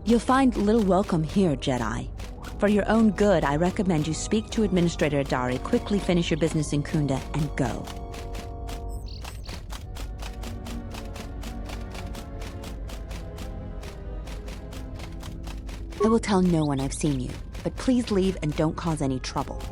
You'll find little welcome here, Jedi. For your own good, I recommend you speak to Administrator Adari, quickly finish your business in Kunda, and go. I will tell no one I've seen you, but please leave and don't cause any trouble.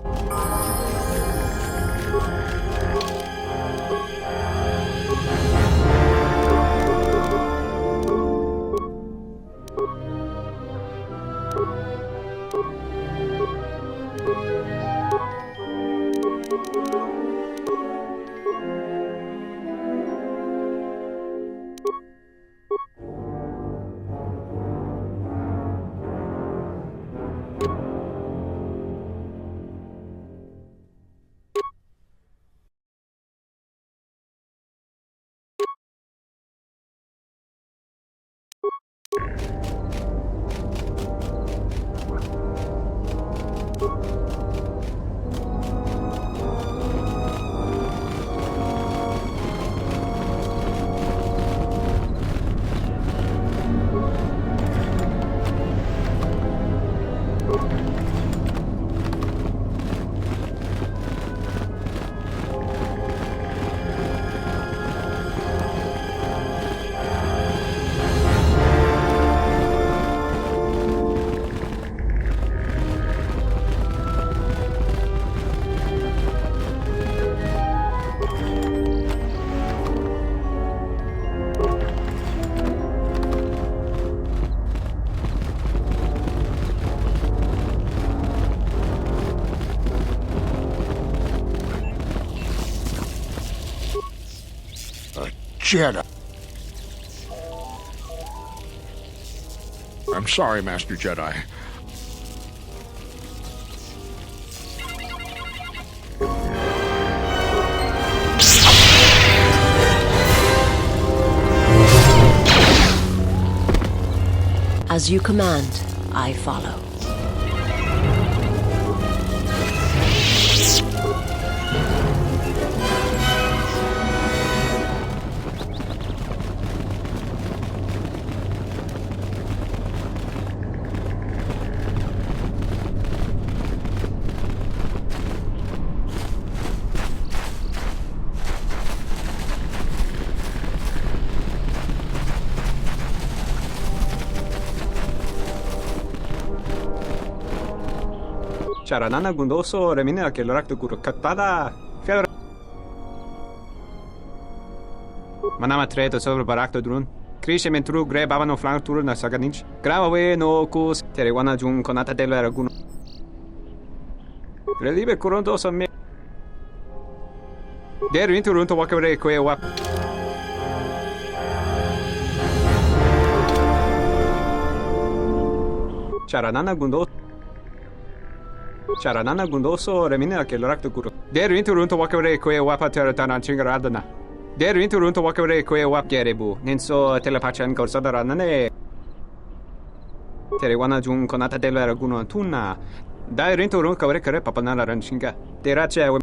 Jedi. I'm sorry, Master Jedi. As you command, I follow. Charanana gundoso remine que lorak tu kurukatada. Manama treto sobre barakto drun. Krishe mentru gre babano flank tur na saganinch. Grava no kus terewana jun konata del araguno. Relibe kurondo so me. Der winter runto wakare kwe wap. Charanana gundoso remine que lorak tu kuru. Der winter runto wakare kwe wapa teratana chingaradana. Der winter runto wakare kwe wap gerebu. Nenso telepachan korsadarane. Terewana jun konata del araguno tuna. Dai rinto runto kawre kare papanala ranchinga. Terache.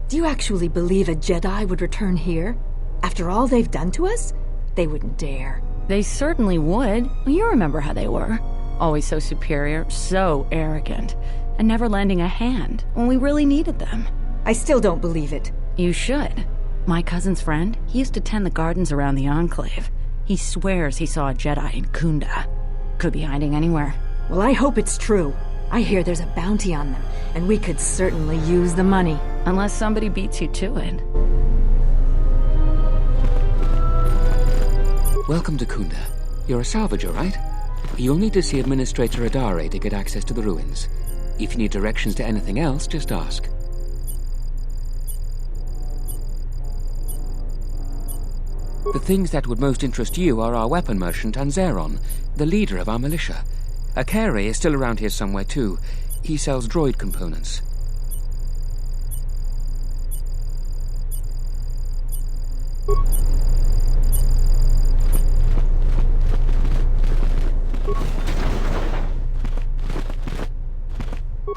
Do you actually believe a Jedi would return here? After all they've done to us? They wouldn't dare. They certainly would. Well, you remember how they were. Always so superior, so arrogant, and never lending a hand when we really needed them. I still don't believe it. You should. My cousin's friend, he used to tend the gardens around the Enclave. He swears he saw a Jedi in Kunda. Could be hiding anywhere. Well, I hope it's true. I hear there's a bounty on them, and we could certainly use the money. Unless somebody beats you to it. Welcome to Kunda. You're a salvager, right? You'll need to see Administrator Adare to get access to the ruins. If you need directions to anything else, just ask. The things that would most interest you are our weapon merchant Anzeron, the leader of our militia. Akere is still around here somewhere too. He sells droid components.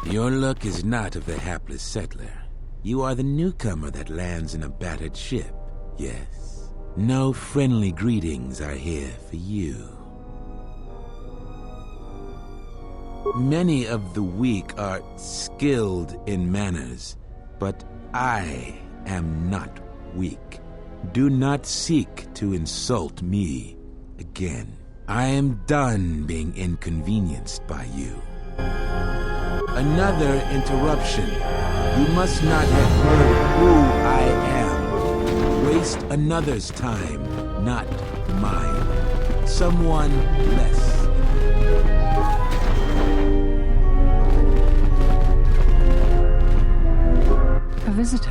Your luck is not of the hapless settler. You are the newcomer that lands in a battered ship. Yes. No friendly greetings are here for you. Many of the weak are skilled in manners, but I am not weak. Do not seek to insult me again. I am done being inconvenienced by you. Another interruption. You must not have heard who I am. Waste another's time, not mine. Someone less. A visitor.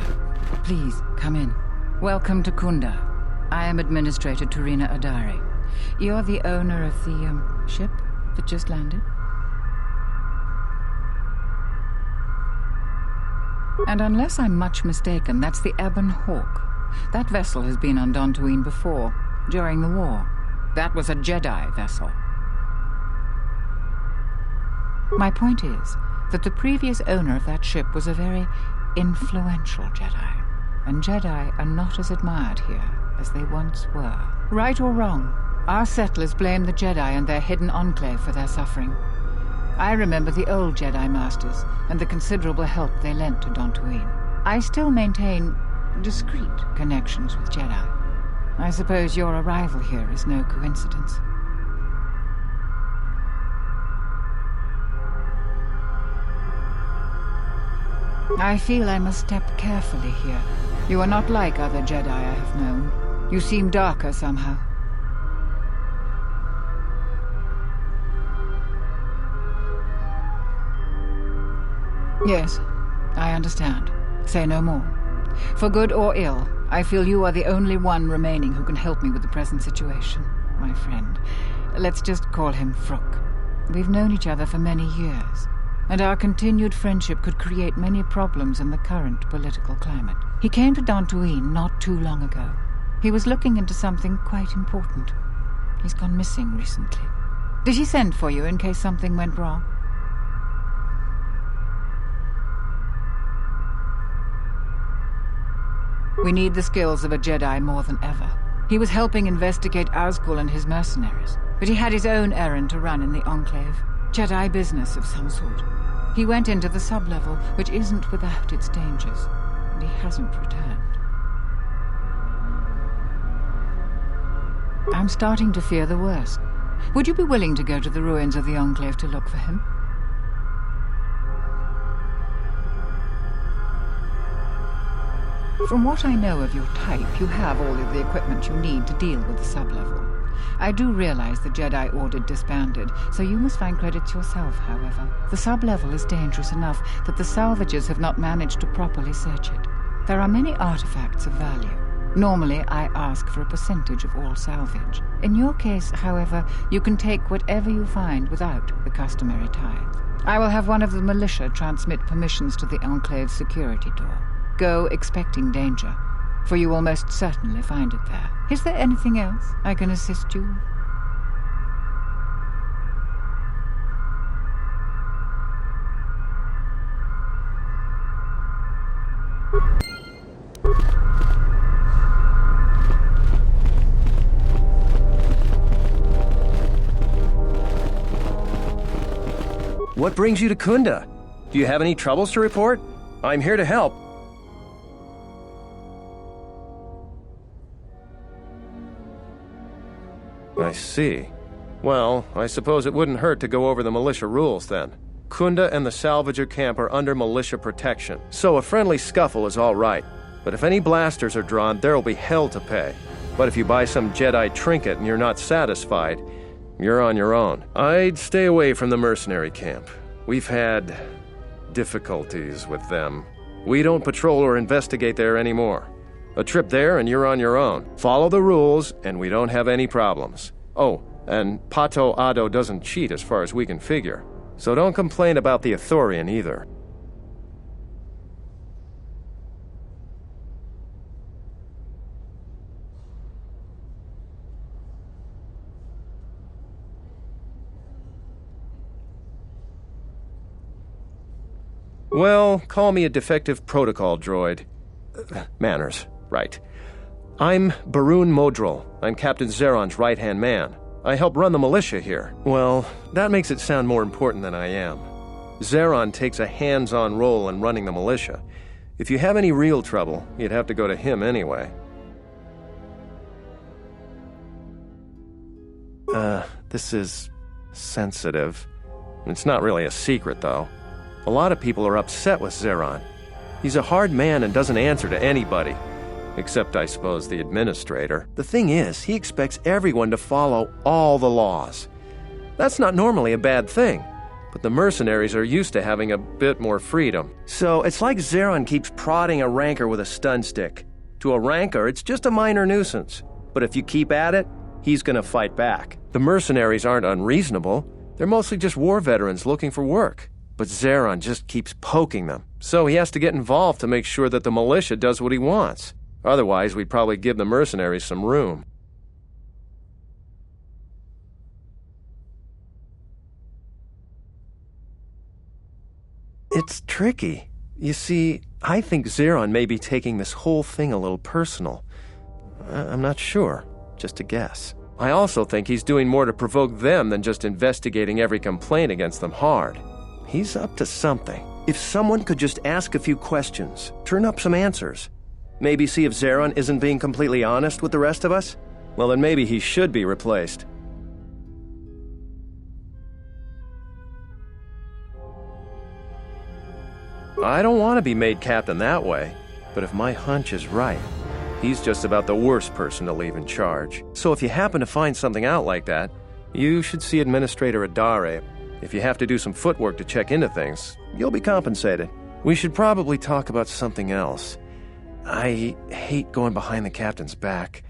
Please, come in. Welcome to Kunda. I am Administrator Turina Adari. You're the owner of the, ship that just landed? And unless I'm much mistaken, that's the Ebon Hawk. That vessel has been on Dantooine before, during the war. That was a Jedi vessel. My point is that the previous owner of that ship was a very influential Jedi. And Jedi are not as admired here as they once were. Right or wrong, our settlers blame the Jedi and their hidden enclave for their suffering. I remember the old Jedi Masters and the considerable help they lent to Dantooine. I still maintain discreet connections with Jedi. I suppose your arrival here is no coincidence. I feel I must step carefully here. You are not like other Jedi I have known. You seem darker somehow. Yes, I understand. Say no more. For good or ill, I feel you are the only one remaining who can help me with the present situation, my friend. Let's just call him Frook. We've known each other for many years, and our continued friendship could create many problems in the current political climate. He came to Dantooine not too long ago. He was looking into something quite important. He's gone missing recently. Did he send for you in case something went wrong? We need the skills of a Jedi more than ever. He was helping investigate Azgul and his mercenaries, but he had his own errand to run in the Enclave. Jedi business of some sort. He went into the sublevel, which isn't without its dangers, and he hasn't returned. I'm starting to fear the worst. Would you be willing to go to the ruins of the Enclave to look for him? From what I know of your type, you have all of the equipment you need to deal with the sublevel. I do realize the Jedi Order disbanded, so you must find credits yourself, however. The sublevel is dangerous enough that the salvagers have not managed to properly search it. There are many artifacts of value. Normally, I ask for a percentage of all salvage. In your case, however, you can take whatever you find without the customary tithe. I will have one of the militia transmit permissions to the Enclave's security door. Go expecting danger, for you will most certainly find it there. Is there anything else I can assist you with? What brings you to Kunda? Do you have any troubles to report? I'm here to help. I see. Well, I suppose it wouldn't hurt to go over the militia rules then. Kunda and the salvager camp are under militia protection, so a friendly scuffle is all right. But if any blasters are drawn, there'll be hell to pay. But if you buy some Jedi trinket and you're not satisfied, you're on your own. I'd stay away from the mercenary camp. We've had difficulties with them. We don't patrol or investigate there anymore. A trip there and you're on your own. Follow the rules and we don't have any problems. Oh, and Pato Ado doesn't cheat as far as we can figure. So don't complain about the Ithorian either. Well, call me a defective protocol droid. Manners, right. I'm Barun Modril. I'm Captain Zeron's right-hand man. I help run the militia here. Well, that makes it sound more important than I am. Zeron takes a hands-on role in running the militia. If you have any real trouble, you'd have to go to him anyway. This is sensitive. It's not really a secret, though. A lot of people are upset with Zeron. He's a hard man and doesn't answer to anybody. Except, I suppose, the administrator. The thing is, he expects everyone to follow all the laws. That's not normally a bad thing, but the mercenaries are used to having a bit more freedom. So it's like Zeron keeps prodding a rancor with a stun stick. To a rancor, it's just a minor nuisance. But if you keep at it, he's gonna fight back. The mercenaries aren't unreasonable. They're mostly just war veterans looking for work. But Zeron just keeps poking them, so he has to get involved to make sure that the militia does what he wants. Otherwise, we'd probably give the mercenaries some room. It's tricky. You see, I think Zeron may be taking this whole thing a little personal. I'm not sure, just a guess. I also think he's doing more to provoke them than just investigating every complaint against them hard. He's up to something. If someone could just ask a few questions, turn up some answers, maybe see if Zeron isn't being completely honest with the rest of us, well then maybe he should be replaced. I don't want to be made captain that way, but if my hunch is right, he's just about the worst person to leave in charge. So if you happen to find something out like that, you should see Administrator Adare. If you have to do some footwork to check into things, you'll be compensated. We should probably talk about something else. I hate going behind the captain's back.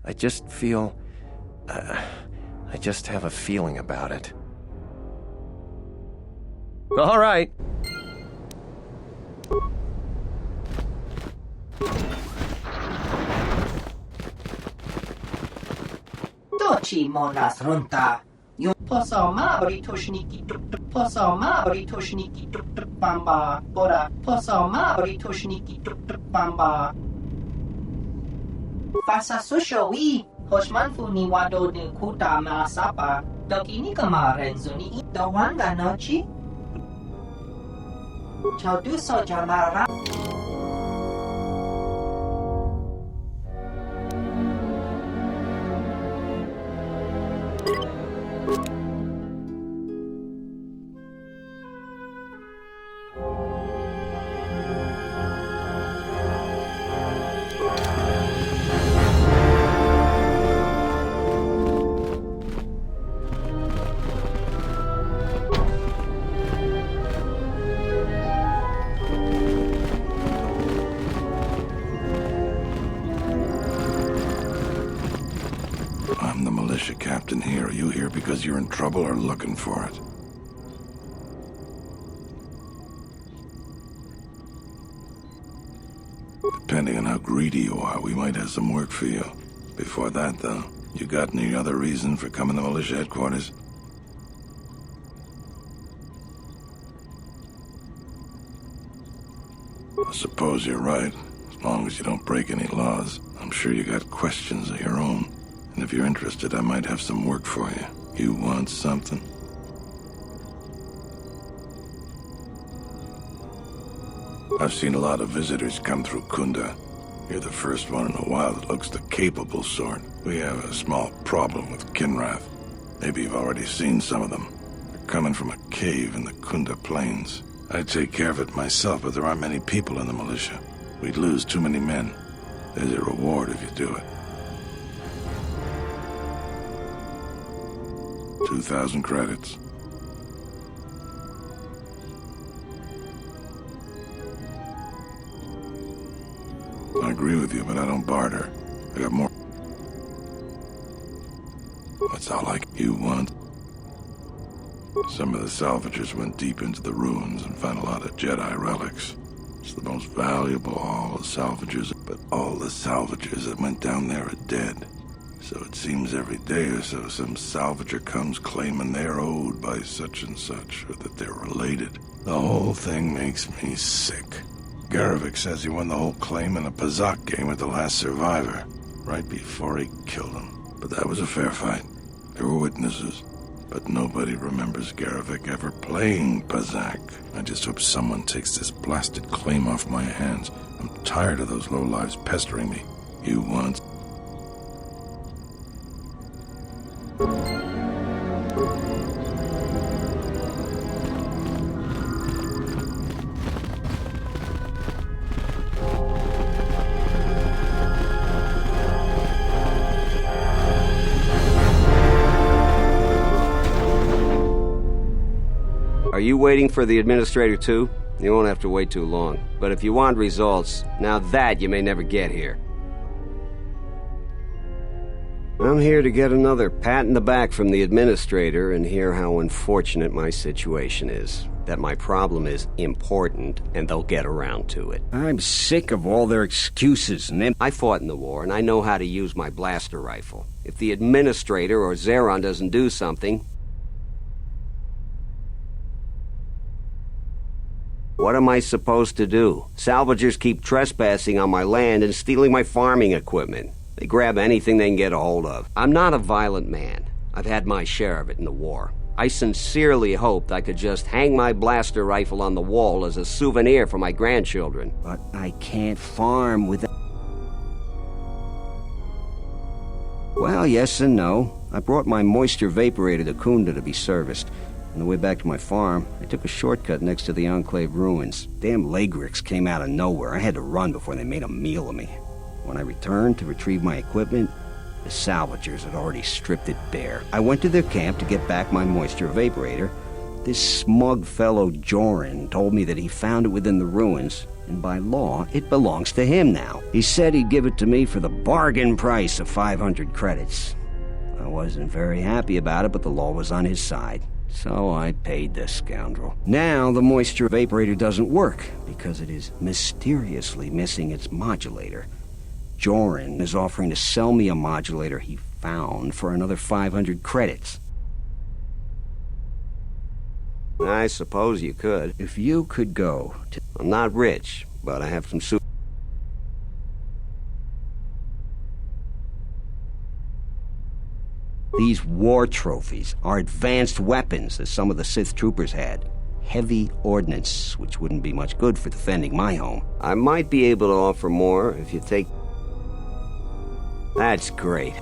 I just feel... I just have a feeling about it. All right. Dochi monas runta. Yung posoma oritoshiki tuk posoma oritoshiki tuk bamba. Bora posoma oritoshiki tuk bamba. Fasa susho wi. Hoshmanfu ni wado de kuta masapa. Dokini kama renzuni dawanga nochi. Chauduso jamara. I'm the militia captain here. Are you here because you're in trouble or looking for it? Depending on how greedy you are, we might have some work for you. Before that, though, you got any other reason for coming to militia headquarters? I suppose you're right. As long as you don't break any laws. I'm sure you got questions of your own. And if you're interested, I might have some work for you. You want something? I've seen a lot of visitors come through Kunda. You're the first one in a while that looks the capable sort. We have a small problem with Kinrath. Maybe you've already seen some of them. They're coming from a cave in the Kunda Plains. I'd take care of it myself, but there aren't many people in the militia. We'd lose too many men. There's a reward if you do it. 2,000 credits. I agree with you, but I don't barter. I got more. That's all you want. Some of the salvagers went deep into the ruins and found a lot of Jedi relics. It's the most valuable of all the salvagers, but all the salvagers that went down there are dead. So it seems every day or so some salvager comes claiming they're owed by such and such, or that they're related. The whole thing makes me sick. Garavik says he won the whole claim in a Pazak game with the last survivor, right before he killed him. But that was a fair fight. There were witnesses. But nobody remembers Garavik ever playing Pazak. I just hope someone takes this blasted claim off my hands. I'm tired of those lowlives pestering me. You want? Are you waiting for the administrator too? You won't have to wait too long. But if you want results, now that you may never get here. I'm here to get another pat in the back from the administrator and hear how unfortunate my situation is. That my problem is important, and they'll get around to it. I'm sick of all their excuses, and I fought in the war, and I know how to use my blaster rifle. If the administrator or Zeron doesn't do something, what am I supposed to do? Salvagers keep trespassing on my land and stealing my farming equipment. They grab anything they can get a hold of. I'm not a violent man. I've had my share of it in the war. I sincerely hoped I could just hang my blaster rifle on the wall as a souvenir for my grandchildren. But I can't farm without... Well, yes and no. I brought my moisture vaporator to Kunda to be serviced. On the way back to my farm, I took a shortcut next to the Enclave ruins. Damn Lagrix came out of nowhere. I had to run before they made a meal of me. When I returned to retrieve my equipment, the salvagers had already stripped it bare. I went to their camp to get back my moisture vaporator. This smug fellow Joran told me that he found it within the ruins, and by law, it belongs to him now. He said he'd give it to me for the bargain price of 500 credits. I wasn't very happy about it, but the law was on his side. So I paid the scoundrel. Now the moisture vaporator doesn't work because it is mysteriously missing its modulator. Joran is offering to sell me a modulator he found for another 500 credits. I suppose you could. If you could go to... I'm not rich, but I have some soup. These war trophies are advanced weapons, as some of the Sith troopers had. Heavy ordnance, which wouldn't be much good for defending my home. I might be able to offer more if you take... That's great.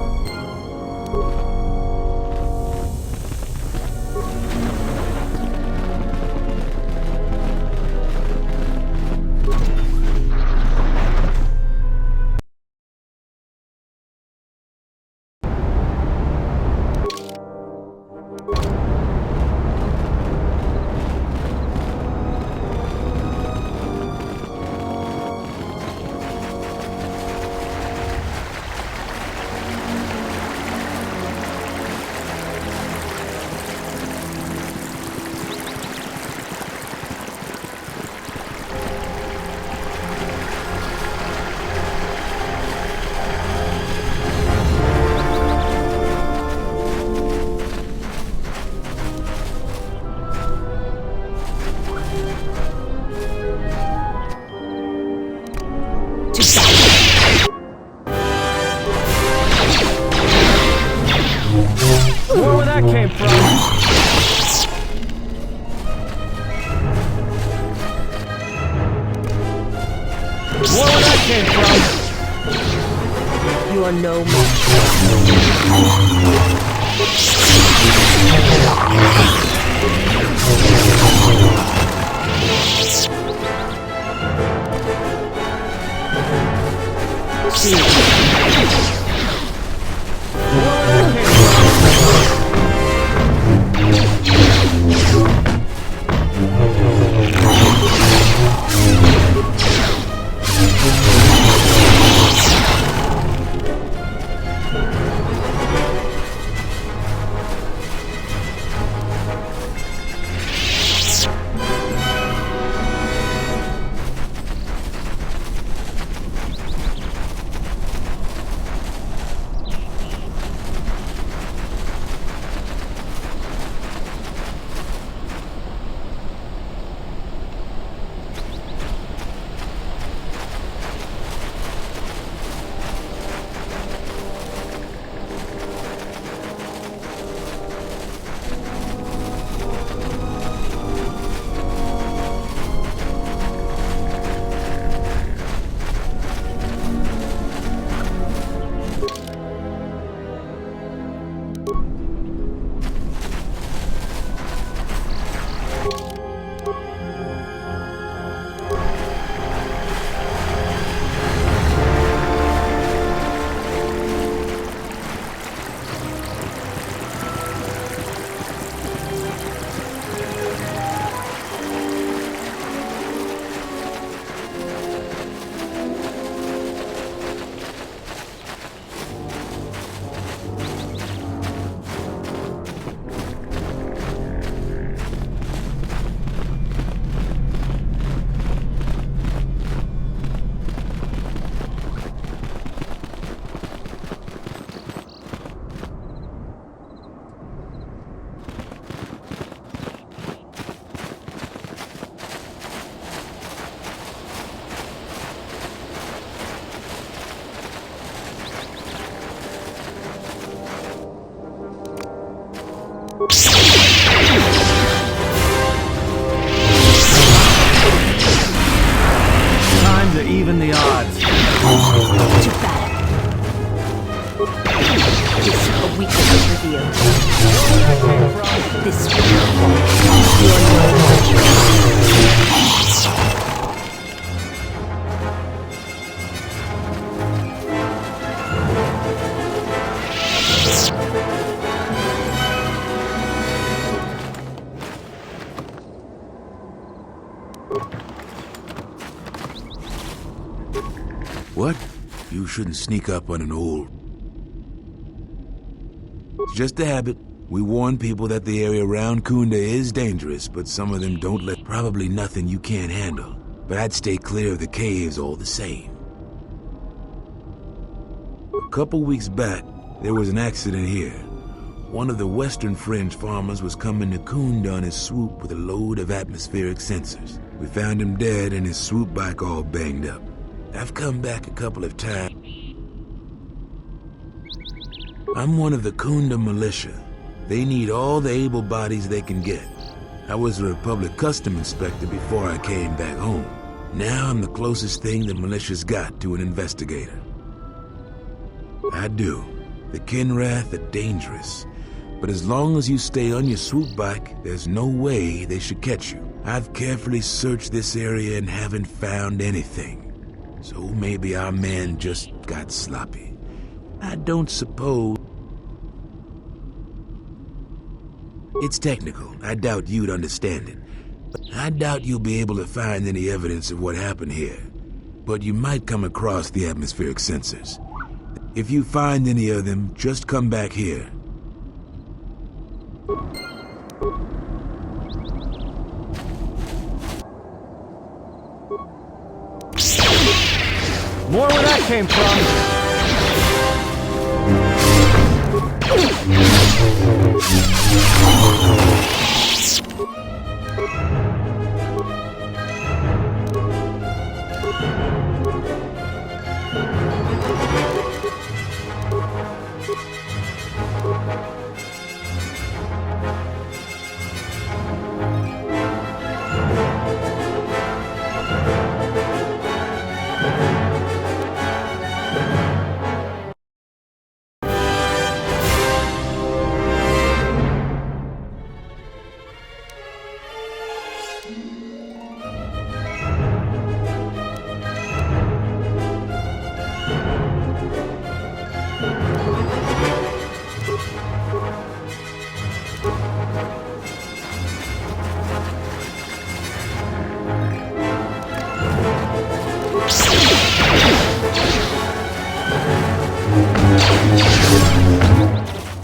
You are no more. even the odds. Too bad. This a weakness is revealed. This What? You shouldn't sneak up on an old... It's just a habit. We warn people that the area around Kunda is dangerous, but some of them don't let... Probably nothing you can't handle. But I'd stay clear of the caves all the same. A couple weeks back, there was an accident here. One of the Western Fringe farmers was coming to Kunda on his swoop with a load of atmospheric sensors. We found him dead and his swoop bike all banged up. I've come back a couple of times. I'm one of the Kunda militia. They need all the able bodies they can get. I was a Republic custom inspector before I came back home. Now I'm the closest thing the militia's got to an investigator. I do. The Kinrath are dangerous. But as long as you stay on your swoop bike, there's no way they should catch you. I've carefully searched this area and haven't found anything. So maybe our man just got sloppy. I don't suppose... It's technical. I doubt you'd understand it. I doubt you'll be able to find any evidence of what happened here. But you might come across the atmospheric sensors. If you find any of them, just come back here. More where that came from.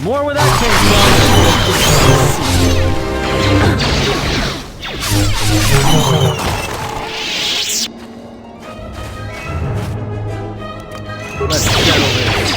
More where that came from. Let's settle this.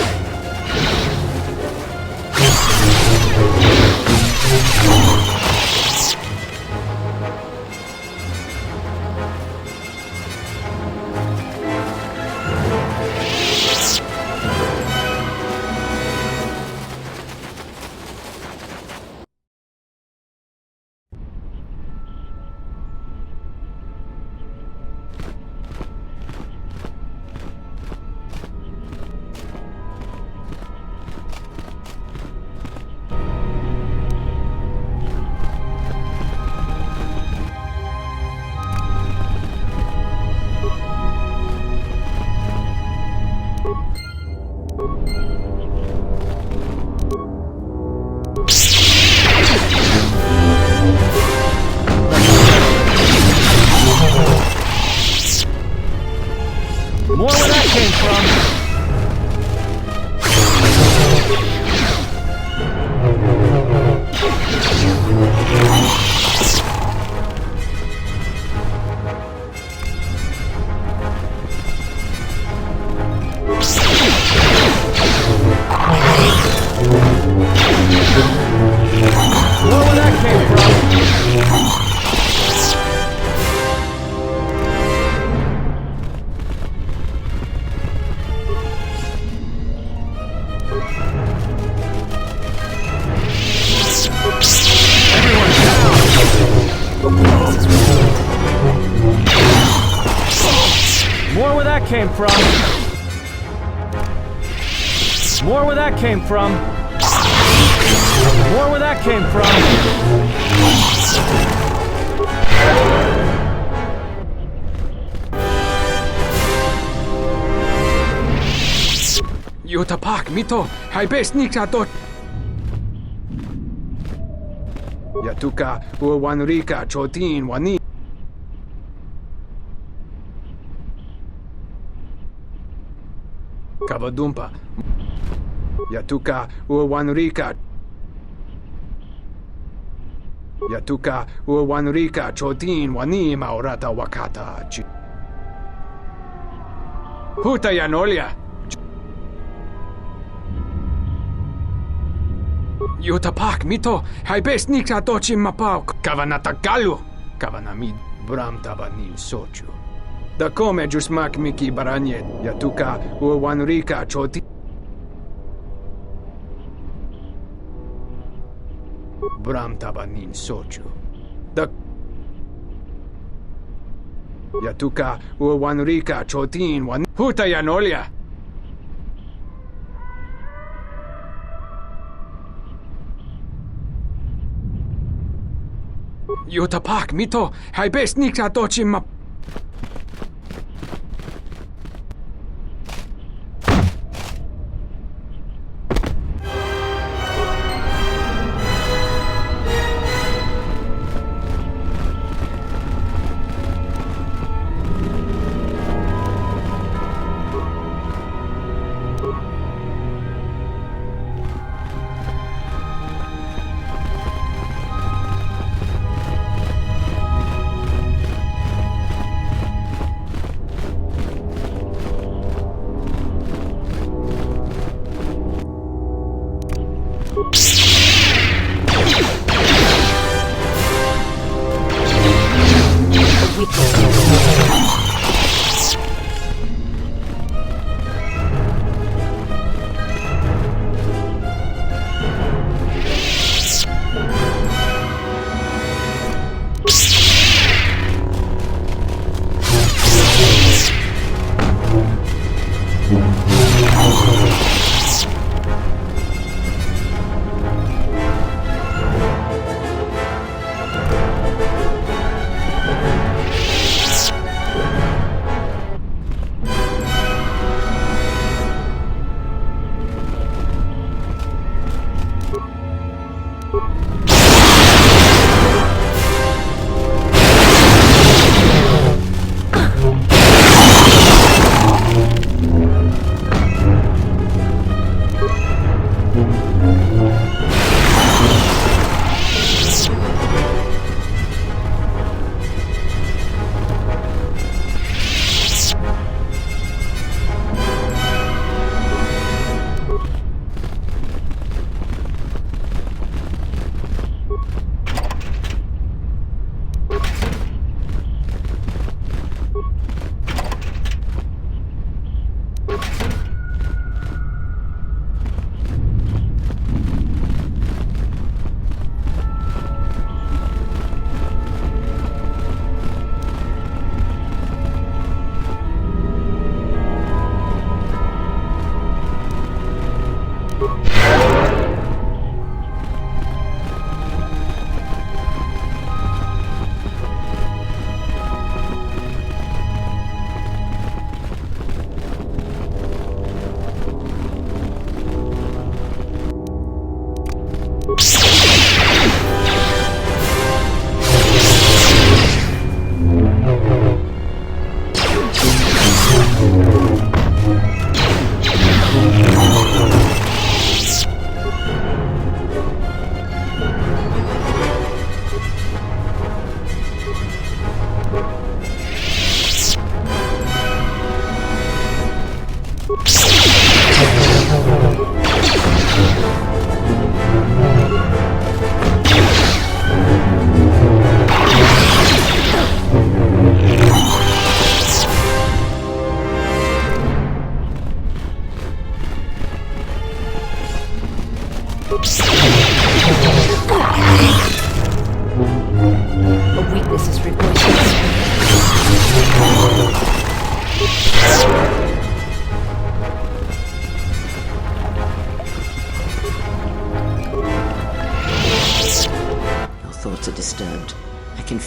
More where that came from. More where that came from. Everyone down! More where that came from. More where that came from. More where that came from. Yutapak mito, hai besnik atot. Yatuka uwanrika chotin wani. Kavadumpa. Yatuka uwanrika. Yatuka uwanrika chotin wani maurata wakata. Huta yanolia. Yutapak mito, hai besnik atochim mapau. Kavanatagalu. Kavanamid bram tabanin sochu. Da come jusmak miki baranyet. Yatuka uwanrika choti. Bram tabanin sochu. Da Yatuka uwanrika chotin wan. Huta yanolia. Yutapak mito, hai besnik atochim map.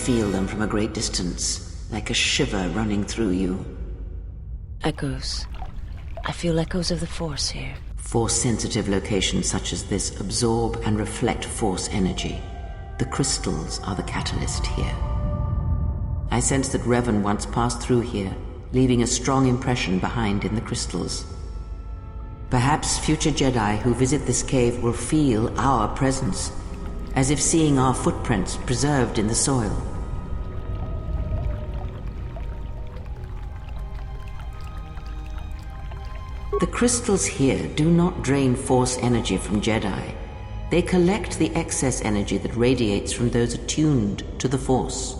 feel them from a great distance, like a shiver running through you. Echoes. I feel echoes of the Force here. Force-sensitive locations such as this absorb and reflect Force energy. The crystals are the catalyst here. I sense that Revan once passed through here, leaving a strong impression behind in the crystals. Perhaps future Jedi who visit this cave will feel our presence, as if seeing our footprints preserved in the soil. The crystals here do not drain Force energy from Jedi. They collect the excess energy that radiates from those attuned to the Force.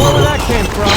Where that came from?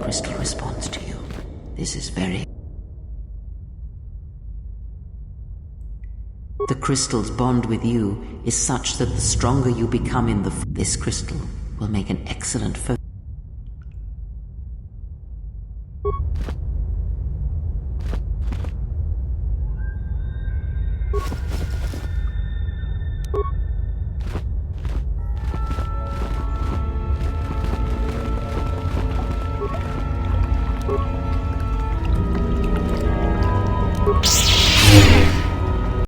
Crystal responds to you. This is very... The crystal's bond with you is such that the stronger you become in this crystal will make an excellent